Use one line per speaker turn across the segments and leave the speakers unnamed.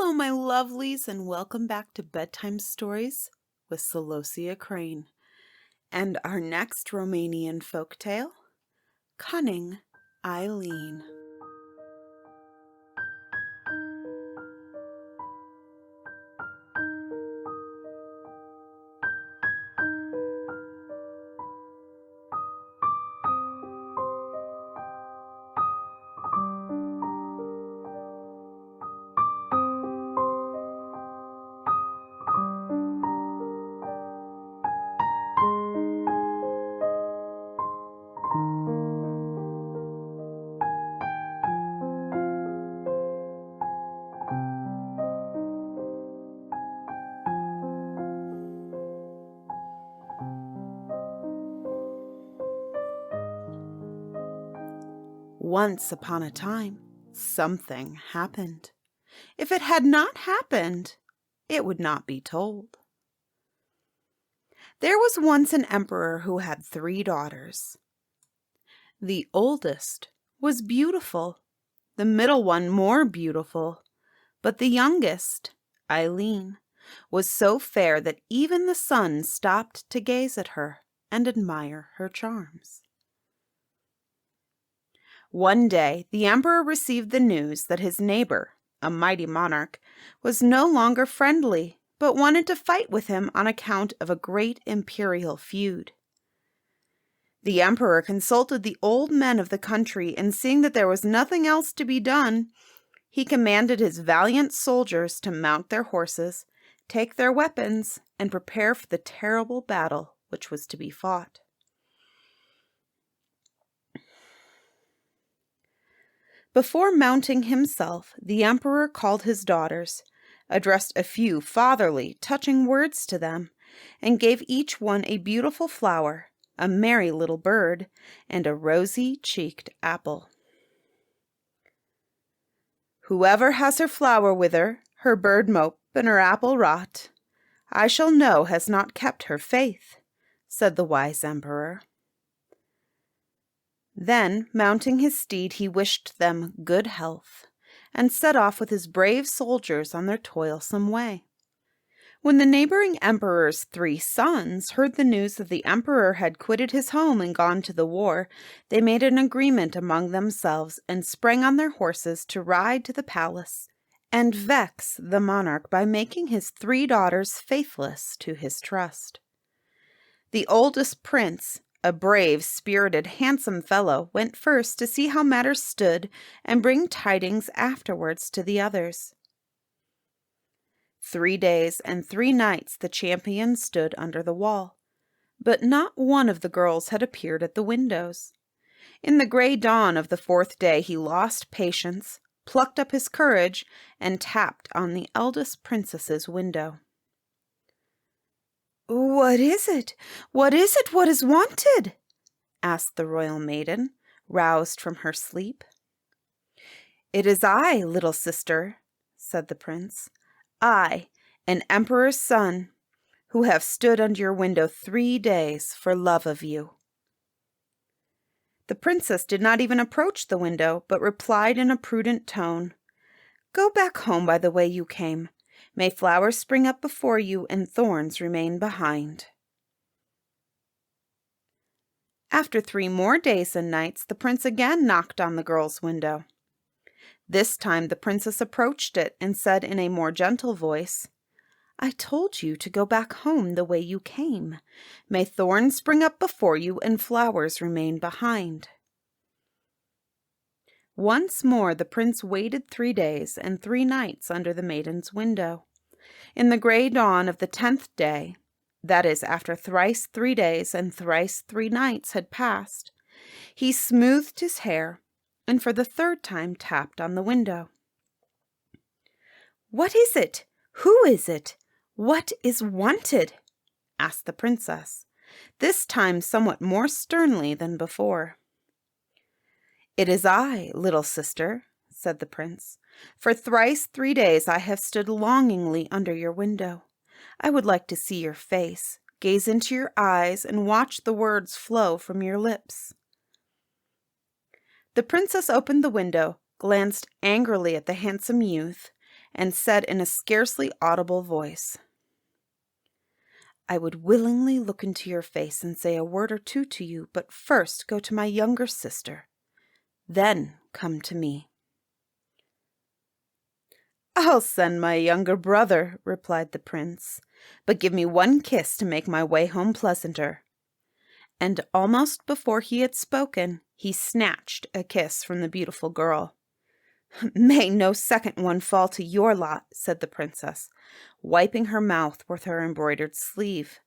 Hello, my lovelies, and welcome back to Bedtime Stories with Celosia Crane. And our next Romanian folktale, Cunning, Ileane. Once upon a time, something happened. If it had not happened, it would not be told. There was once an emperor who had 3 daughters. The oldest was beautiful, the middle one more beautiful, but the youngest, Ileane, was so fair that even the sun stopped to gaze at her and admire her charms. One day, the emperor received the news that his neighbor, a mighty monarch, was no longer friendly, but wanted to fight with him on account of a great imperial feud. The emperor consulted the old men of the country, and seeing that there was nothing else to be done, he commanded his valiant soldiers to mount their horses, take their weapons, and prepare for the terrible battle which was to be fought. Before mounting himself, the emperor called his daughters, addressed a few fatherly, touching words to them, and gave each one a beautiful flower, a merry little bird, and a rosy-cheeked apple. "Whoever has her flower with her bird mope, and her apple rot, I shall know has not kept her faith," said the wise emperor. Then, mounting his steed, he wished them good health, and set off with his brave soldiers on their toilsome way. When the neighboring emperor's 3 sons heard the news that the emperor had quitted his home and gone to the war, they made an agreement among themselves and sprang on their horses to ride to the palace and vex the monarch by making his 3 daughters faithless to his trust. The oldest prince, a brave, spirited, handsome fellow, went first to see how matters stood and bring tidings afterwards to the others. 3 days and 3 nights the champion stood under the wall, but not one of the girls had appeared at the windows. In the gray dawn of the 4th day he lost patience, plucked up his courage, and tapped on the eldest princess's window. "What is it? What is it? What is wanted?" asked the royal maiden, roused from her sleep. "It is I, little sister," said the prince. "I, an emperor's son, who have stood under your window 3 days for love of you." The princess did not even approach the window, but replied in a prudent tone, "Go back home by the way you came. May flowers spring up before you and thorns remain behind." After 3 more days and nights, the prince again knocked on the girl's window. This time the princess approached it and said in a more gentle voice, "I told you to go back home the way you came. May thorns spring up before you and flowers remain behind." Once more the prince waited 3 days and 3 nights under the maiden's window. In the gray dawn of the 10th day, that is, after thrice 3 days and thrice 3 nights had passed, he smoothed his hair and for the 3rd time tapped on the window. "What is it? Who is it? What is wanted?" asked the princess, this time somewhat more sternly than before. "It is I, little sister," said the prince. "For thrice 3 days I have stood longingly under your window. I would like to see your face, gaze into your eyes, and watch the words flow from your lips." The princess opened the window, glanced angrily at the handsome youth, and said in a scarcely audible voice, "I would willingly look into your face and say a word or two to you, but first go to my younger sister. Then come to me." "I'll send my younger brother," replied the prince, "but give me one kiss to make my way home pleasanter." And almost before he had spoken, he snatched a kiss from the beautiful girl. "May no second one fall to your lot," said the princess, wiping her mouth with her embroidered sleeve.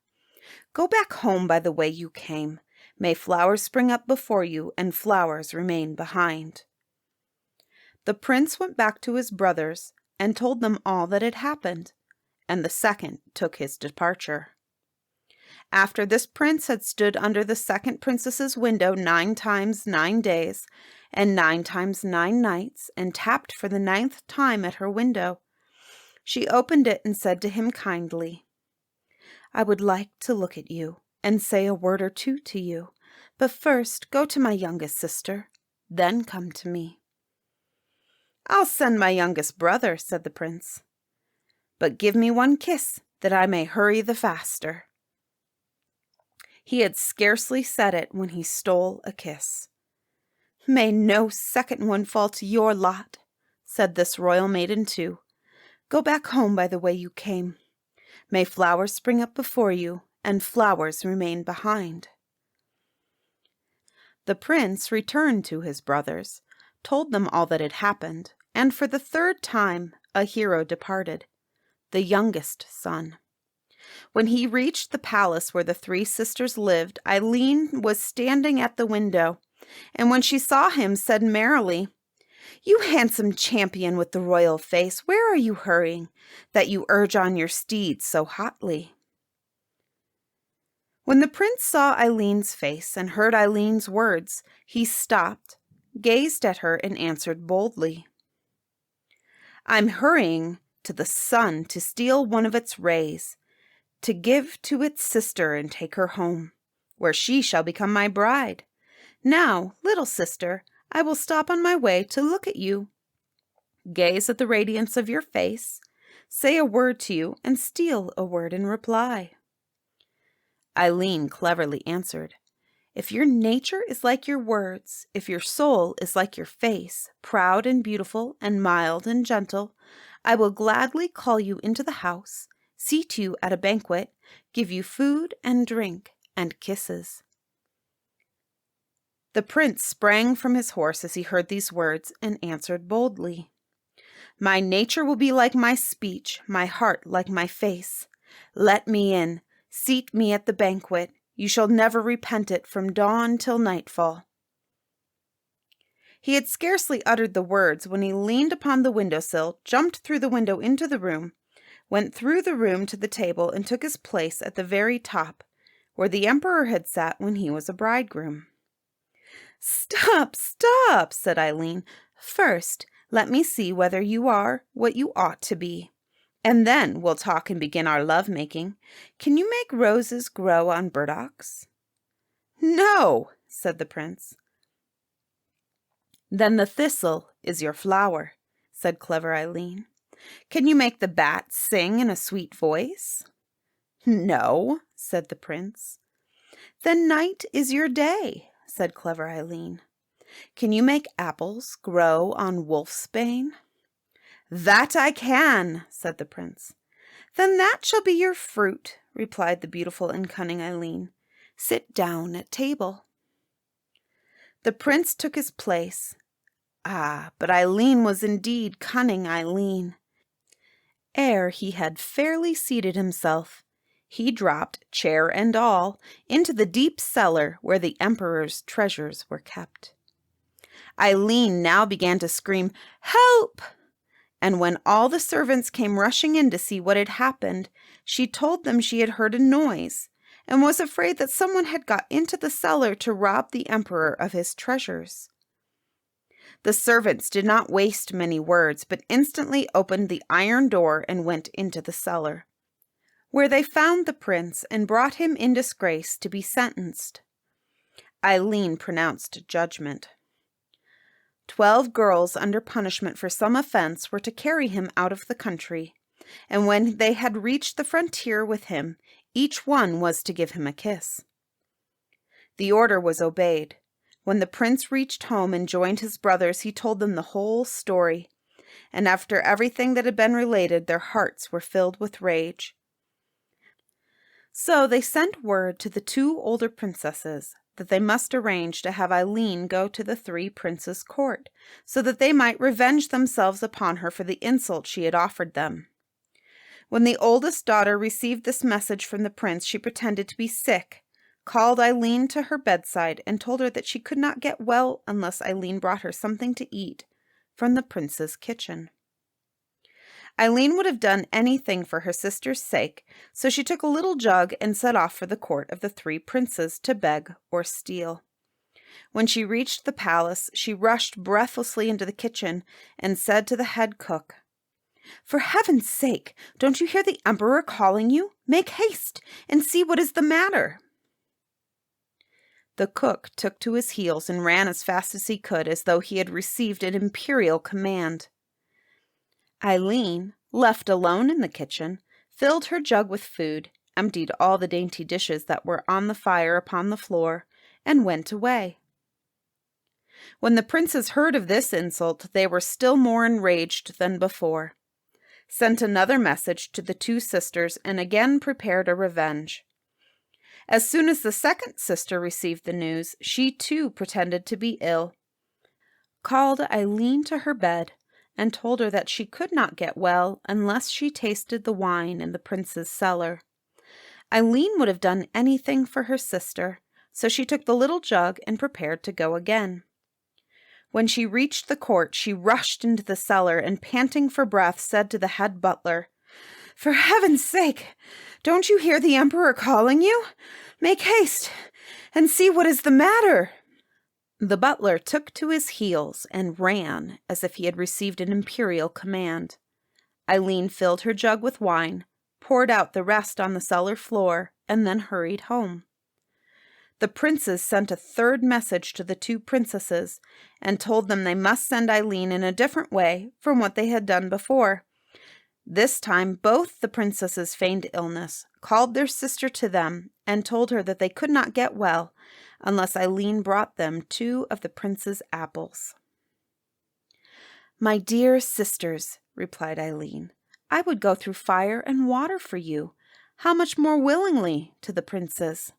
"Go back home by the way you came. May flowers spring up before you, and flowers remain behind." The prince went back to his brothers and told them all that had happened, and the second took his departure. After this prince had stood under the second princess's window 9 times 9 days, and 9 times 9 nights, and tapped for the 9th time at her window, she opened it and said to him kindly, "I would like to look at you and say a word or two to you, but first go to my youngest sister, then come to me." "I'll send my youngest brother," said the prince, "but give me one kiss that I may hurry the faster." He had scarcely said it when he stole a kiss. "May no second one fall to your lot," said this royal maiden too. "Go back home by the way you came. May flowers spring up before you, and flowers remain behind." The prince returned to his brothers, told them all that had happened, and for the 3rd time a hero departed, the youngest son. When he reached the palace where the 3 sisters lived, Ileane was standing at the window, and when she saw him, said merrily, "You handsome champion with the royal face, where are you hurrying, that you urge on your steed so hotly?" When the prince saw Ileane's face and heard Ileane's words, he stopped, gazed at her, and answered boldly, "I'm hurrying to the sun to steal one of its rays, to give to its sister and take her home, where she shall become my bride. Now, little sister, I will stop on my way to look at you, gaze at the radiance of your face, say a word to you, and steal a word in reply." Ileane cleverly answered, "If your nature is like your words, if your soul is like your face, proud and beautiful and mild and gentle, I will gladly call you into the house, seat you at a banquet, give you food and drink and kisses." The prince sprang from his horse as he heard these words and answered boldly, "My nature will be like my speech, my heart like my face. Let me in, seat me at the banquet. You shall never repent it from dawn till nightfall." He had scarcely uttered the words when he leaned upon the windowsill, jumped through the window into the room, went through the room to the table, and took his place at the very top, where the emperor had sat when he was a bridegroom. "Stop, stop," said Ileane. "First, let me see whether you are what you ought to be, and then we'll talk and begin our love-making. Can you make roses grow on burdocks?" "No," said the prince. "Then the thistle is your flower," said clever Ileane. "Can you make the bat sing in a sweet voice?" "No," said the prince. "Then night is your day," said clever Ileane. "Can you make apples grow on wolfsbane?" "That I can," said the prince. "Then that shall be your fruit," replied the beautiful and cunning Ileane. "Sit down at table." The prince took his place. Ah, but Ileane was indeed cunning Ileane. Ere he had fairly seated himself, he dropped, chair and all, into the deep cellar where the emperor's treasures were kept. Ileane now began to scream, "Help!" And when all the servants came rushing in to see what had happened, she told them she had heard a noise, and was afraid that someone had got into the cellar to rob the emperor of his treasures. The servants did not waste many words, but instantly opened the iron door and went into the cellar, where they found the prince and brought him in disgrace to be sentenced. Ileane pronounced judgment. 12 girls under punishment for some offense were to carry him out of the country, and when they had reached the frontier with him, each one was to give him a kiss. The order was obeyed. When the prince reached home and joined his brothers, he told them the whole story, and after everything that had been related, their hearts were filled with rage. So they sent word to the 2 older princesses that they must arrange to have Ileane go to the 3 princes' court, so that they might revenge themselves upon her for the insult she had offered them. When the oldest daughter received this message from the prince, she pretended to be sick, called Ileane to her bedside, and told her that she could not get well unless Ileane brought her something to eat from the prince's kitchen. Ileane would have done anything for her sister's sake, so she took a little jug and set off for the court of the 3 princes to beg or steal. When she reached the palace, she rushed breathlessly into the kitchen and said to the head cook, "For heaven's sake, don't you hear the emperor calling you? Make haste and see what is the matter." The cook took to his heels and ran as fast as he could, as though he had received an imperial command. Ileane, left alone in the kitchen, filled her jug with food, emptied all the dainty dishes that were on the fire upon the floor, and went away. When the princes heard of this insult, they were still more enraged than before, sent another message to the 2 sisters, and again prepared a revenge. As soon as the second sister received the news, she too pretended to be ill, called Ileane to her bed, and told her that she could not get well unless she tasted the wine in the prince's cellar. Ileane would have done anything for her sister, so she took the little jug and prepared to go again. When she reached the court, she rushed into the cellar and, panting for breath, said to the head butler, "For heaven's sake, don't you hear the emperor calling you? Make haste and see what is the matter." The butler took to his heels and ran as if he had received an imperial command. Ileane filled her jug with wine, poured out the rest on the cellar floor, and then hurried home. The princes sent a 3rd message to the 2 princesses and told them they must send Ileane in a different way from what they had done before. This time both the princesses feigned illness, called their sister to them, and told her that they could not get well unless Ileane brought them 2 of the prince's apples. "My dear sisters," replied Ileane, "I would go through fire and water for you. How much more willingly," to the princes.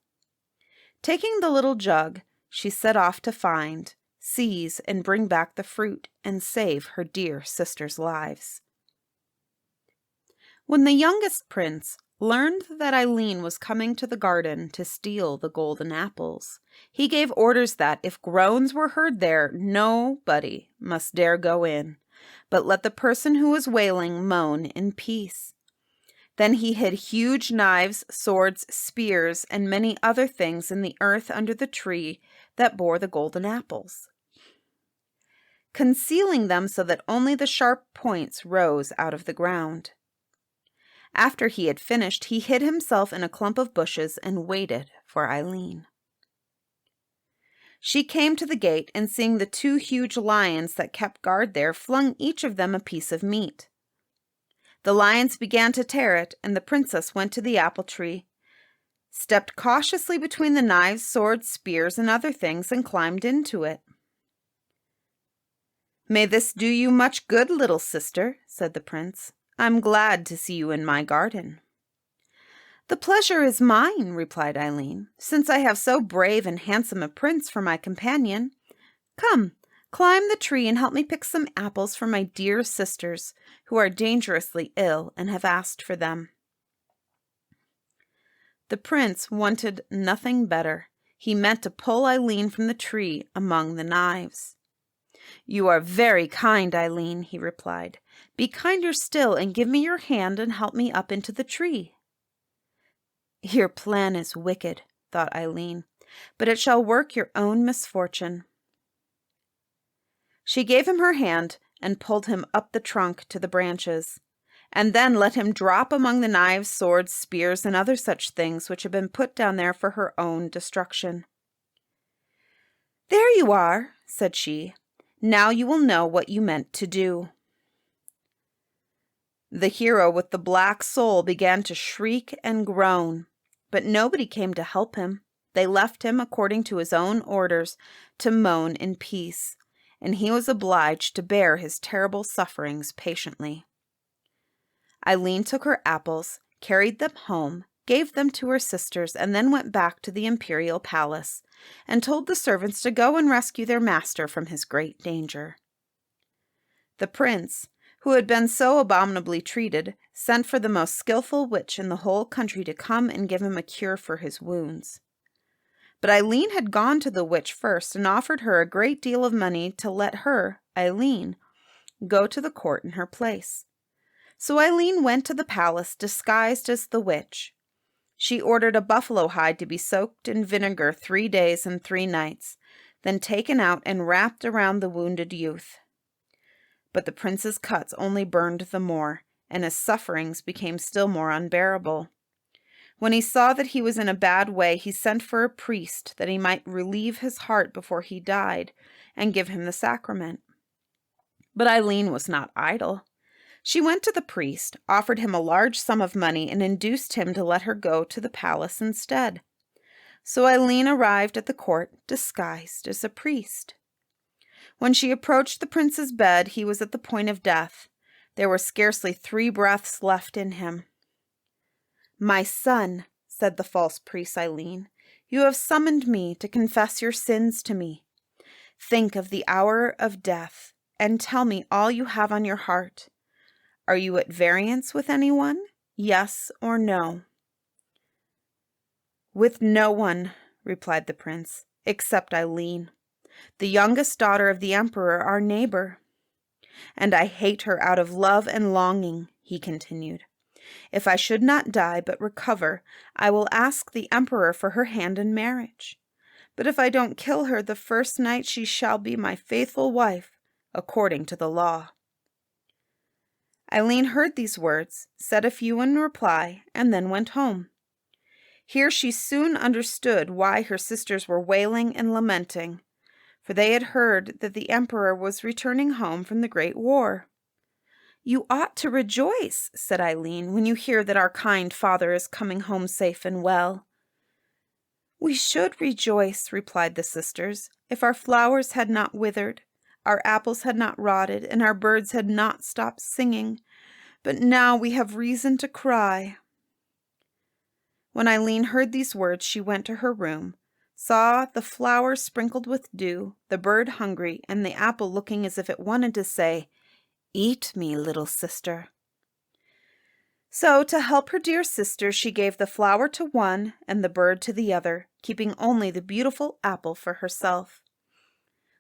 Taking the little jug, she set off to find, seize, and bring back the fruit and save her dear sisters' lives. When the youngest prince learned that Ileane was coming to the garden to steal the golden apples, he gave orders that, if groans were heard there, nobody must dare go in, but let the person who was wailing moan in peace. Then he hid huge knives, swords, spears, and many other things in the earth under the tree that bore the golden apples, concealing them so that only the sharp points rose out of the ground. After he had finished, he hid himself in a clump of bushes and waited for Ileane. She came to the gate, and seeing the 2 huge lions that kept guard there, flung each of them a piece of meat. The lions began to tear it, and the princess went to the apple tree, stepped cautiously between the knives, swords, spears, and other things, and climbed into it. "May this do you much good, little sister," said the prince. "I'm glad to see you in my garden." "The pleasure is mine," replied Ileane, "since I have so brave and handsome a prince for my companion. Come, climb the tree and help me pick some apples for my dear sisters, who are dangerously ill and have asked for them." The prince wanted nothing better. He meant to pull Ileane from the tree among the knives. "You are very kind, Ileane," he replied. "Be kinder still and give me your hand and help me up into the tree." "Your plan is wicked," thought Ileane, "but it shall work your own misfortune." She gave him her hand and pulled him up the trunk to the branches, and then let him drop among the knives, swords, spears, and other such things which had been put down there for her own destruction. "There you are," said she. Now you will know what you meant to do." The hero with the black soul began to shriek and groan, but nobody came to help him. They left him, according to his own orders, to moan in peace, and he was obliged to bear his terrible sufferings patiently. Ileane took her apples, carried them home, gave them to her sisters, and then went back to the imperial palace, and told the servants to go and rescue their master from his great danger. The prince, who had been so abominably treated, sent for the most skillful witch in the whole country to come and give him a cure for his wounds. But Ileane had gone to the witch first and offered her a great deal of money to let her, Ileane, go to the court in her place. So Ileane went to the palace disguised as the witch. She ordered a buffalo hide to be soaked in vinegar 3 days and 3 nights, then taken out and wrapped around the wounded youth. But the prince's cuts only burned the more, and his sufferings became still more unbearable. When he saw that he was in a bad way, he sent for a priest that he might relieve his heart before he died and give him the sacrament. But Ileane was not idle. She went to the priest, offered him a large sum of money, and induced him to let her go to the palace instead. So Ileane arrived at the court disguised as a priest. When she approached the prince's bed, he was at the point of death. There were scarcely 3 breaths left in him. "My son," said the false priest Ileane, "you have summoned me to confess your sins to me. Think of the hour of death, and tell me all you have on your heart. Are you at variance with anyone? Yes or no?" "With no one," replied the prince, "except Ileane, the youngest daughter of the emperor, our neighbor. And I hate her out of love and longing," he continued. "If I should not die but recover, I will ask the emperor for her hand in marriage. But if I don't kill her the first night, she shall be my faithful wife, according to the law." Ileane heard these words, said a few in reply, and then went home. Here she soon understood why her sisters were wailing and lamenting, for they had heard that the emperor was returning home from the great war. "You ought to rejoice," said Ileane, "when you hear that our kind father is coming home safe and well." "We should rejoice," replied the sisters, "if our flowers had not withered, our apples had not rotted, and our birds had not stopped singing. But now we have reason to cry." When Ileane heard these words, she went to her room, saw the flowers sprinkled with dew, the bird hungry, and the apple looking as if it wanted to say, "Eat me, little sister." So, to help her dear sister, she gave the flower to one and the bird to the other, keeping only the beautiful apple for herself.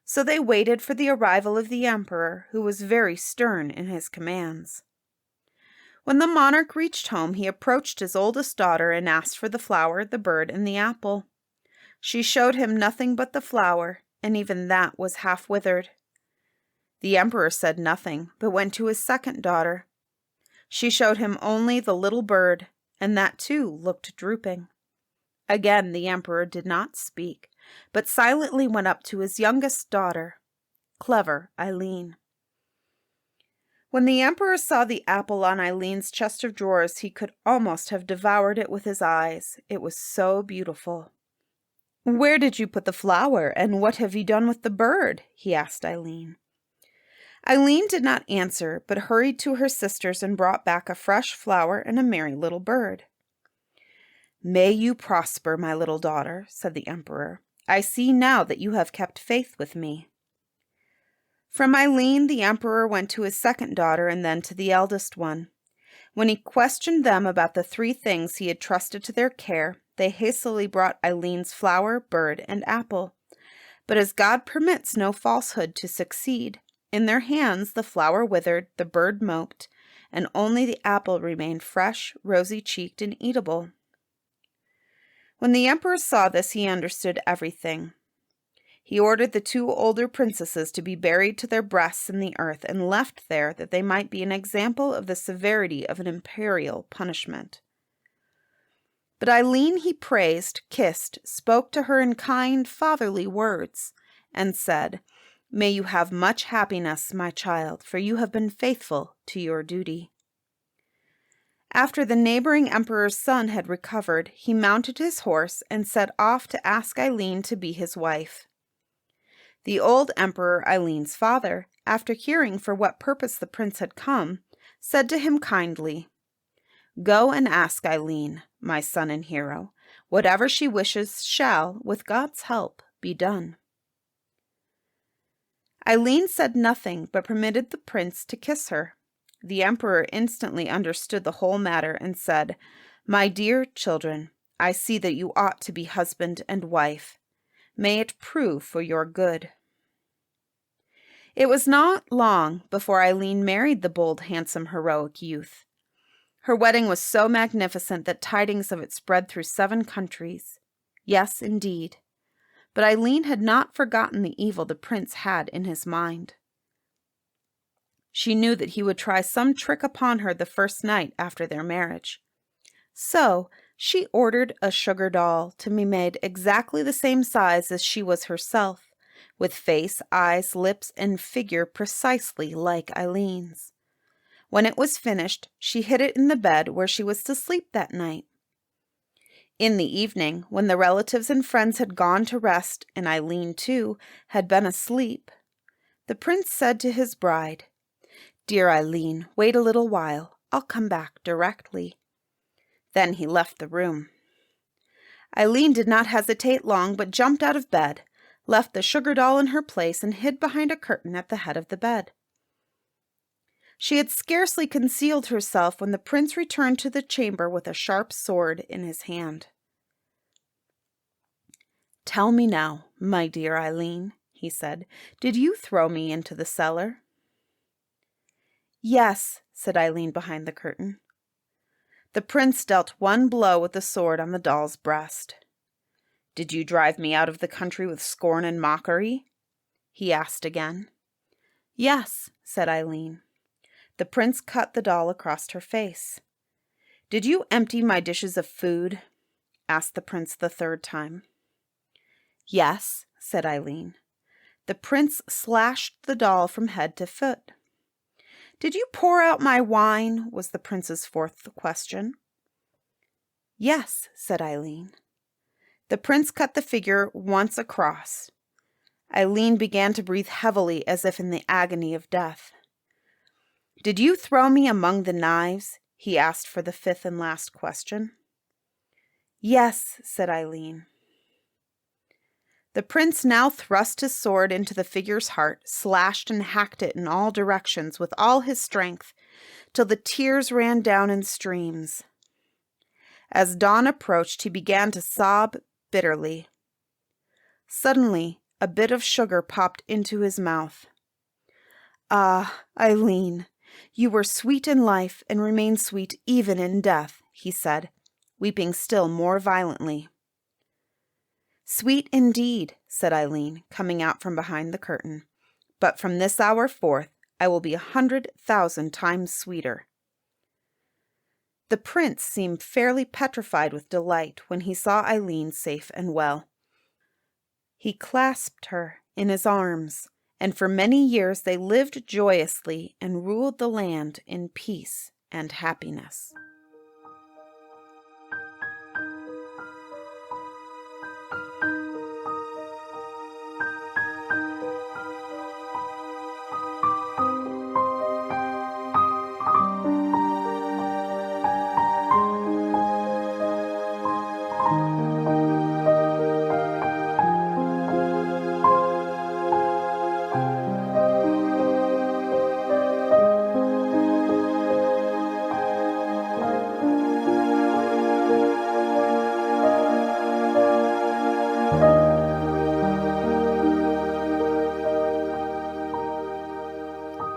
So they waited for the arrival of the emperor, who was very stern in his commands. When the monarch reached home, he approached his oldest daughter and asked for the flower, the bird, and the apple. She showed him nothing but the flower, and even that was half withered. The emperor said nothing, but went to his second daughter. She showed him only the little bird, and that too looked drooping. Again the emperor did not speak, but silently went up to his youngest daughter, clever Ileane. When the emperor saw the apple on Ileane's chest of drawers, he could almost have devoured it with his eyes. It was so beautiful. "Where did you put the flower, and what have you done with the bird?" he asked Ileane. Ileane did not answer, but hurried to her sisters and brought back a fresh flower and a merry little bird. "May you prosper, my little daughter," said the emperor. "I see now that you have kept faith with me." From Ileane, the emperor went to his second daughter and then to the eldest one. When he questioned them about the 3 things he had trusted to their care, they hastily brought Ileane's flower, bird, and apple. But as God permits no falsehood to succeed, in their hands the flower withered, the bird moped, and only the apple remained fresh, rosy-cheeked, and eatable. When the emperor saw this, he understood everything. He ordered the 2 older princesses to be buried to their breasts in the earth and left there that they might be an example of the severity of an imperial punishment. But Ileane he praised, kissed, spoke to her in kind, fatherly words, and said, May you have much happiness, my child, for you have been faithful to your duty." After the neighboring emperor's son had recovered, he mounted his horse and set off to ask Ileane to be his wife. The old emperor, Ileane's father, after hearing for what purpose the prince had come, said to him kindly, "Go and ask Ileane, my son and hero. Whatever she wishes shall, with God's help, be done." Ileane said nothing, but permitted the prince to kiss her. The emperor instantly understood the whole matter and said, "My dear children, I see that you ought to be husband and wife. May it prove for your good." It was not long before Ileane married the bold, handsome, heroic youth. Her wedding was so magnificent that tidings of it spread through 7 countries. Yes, indeed. But Ileane had not forgotten the evil the prince had in his mind. She knew that he would try some trick upon her the first night after their marriage. So she ordered a sugar doll to be made exactly the same size as she was herself, with face, eyes, lips, and figure precisely like Ileane's. When it was finished, she hid it in the bed where she was to sleep that night. In the evening, when the relatives and friends had gone to rest, and Ileane, too, had been asleep, the prince said to his bride, "Dear Ileane, wait a little while. I'll come back directly." Then he left the room. Ileane did not hesitate long, but jumped out of bed, left the sugar doll in her place, and hid behind a curtain at the head of the bed. She had scarcely concealed herself when the prince returned to the chamber with a sharp sword in his hand. "Tell me now, my dear Ileane," he said, "did you throw me into the cellar?" "Yes," said Ileane behind the curtain. The prince dealt one blow with the sword on the doll's breast. "Did you drive me out of the country with scorn and mockery?" he asked again. "Yes," said Ileane. The prince cut the doll across her face. "Did you empty my dishes of food?" asked the prince the 3rd time. "Yes," said Ileane. The prince slashed the doll from head to foot. "Did you pour out my wine?" was the prince's 4th question. "Yes," said Ileane. The prince cut the figure once across. Ileane began to breathe heavily as if in the agony of death. "Did you throw me among the knives?" he asked for the 5th and last question. "Yes," said Ileane. The prince now thrust his sword into the figure's heart, slashed and hacked it in all directions with all his strength, till the tears ran down in streams. As dawn approached, he began to sob bitterly. Suddenly, a bit of sugar popped into his mouth. "Ah, Ileane, you were sweet in life and remain sweet even in death," he said, weeping still more violently. "Sweet indeed," said Ileane, coming out from behind the curtain. "But from this hour forth, I will be 100,000 times sweeter." The prince seemed fairly petrified with delight when he saw Ileane safe and well. He clasped her in his arms, and for many years they lived joyously and ruled the land in peace and happiness.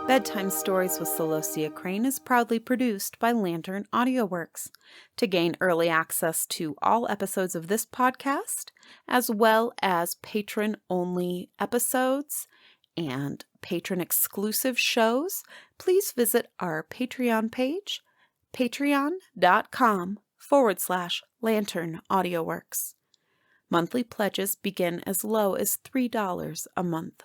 Bedtime Stories with Celosia Crane is proudly produced by Lantern AudioWorks. To gain early access to all episodes of this podcast, as well as patron-only episodes and patron-exclusive shows, please visit our Patreon page, patreon.com/Lantern AudioWorks. Monthly pledges begin as low as $3 a month.